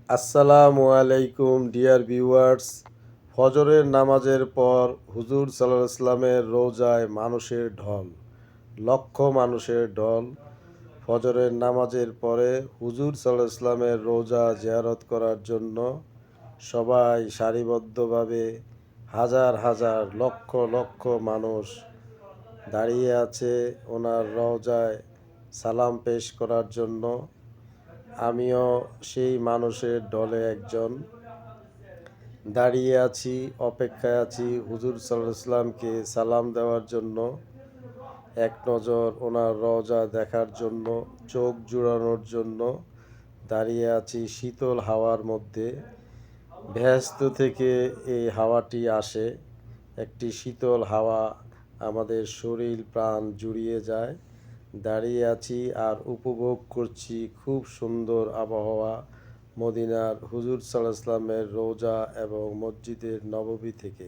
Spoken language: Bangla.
আসসালামু আলাইকুম ডিয়ার ভিউয়ার্স। ফজরের নামাজের পর হুজুর সাল্লাল্লাহু আলাইহি সাল্লামের রওজায় মানুষের ঢল, লক্ষ মানুষের ঢল। ফজরের নামাজের পরে হুজুর সাল্লাল্লাহু আলাইহি সাল্লামের রওজা জিয়ারত করার জন্য সবাই সারিবদ্ধভাবে হাজার হাজার লক্ষ লক্ষ মানুষ দাঁড়িয়ে আছে ওনার রওজায় সালাম পেশ করার জন্য। আমিও সেই মানুষের ঢলে একজন। দাঁড়িয়ে আছি, অপেক্ষায় আছি হুজুর সাল্লাল্লাহু আলাইহি সাল্লামকে সালাম দেওয়ার জন্য, এক নজর ওনার রওজা দেখার জন্য, চোখ জুড়ানোর জন্য দাঁড়িয়ে আছি শীতল হাওয়ার মধ্যে। বেহেশত থেকে এই হাওয়াটি আসে, একটি শীতল হাওয়া আমাদের শরীর প্রাণ জুড়িয়ে যায়। দাঁড়িয়ে আছি আর উপভোগ করছি খুব সুন্দর আবহাওয়া মদিনার হুজুর সাল্লাল্লাহু আলাইহি সাল্লামের রওজা এবং মসজিদের নববী থেকে।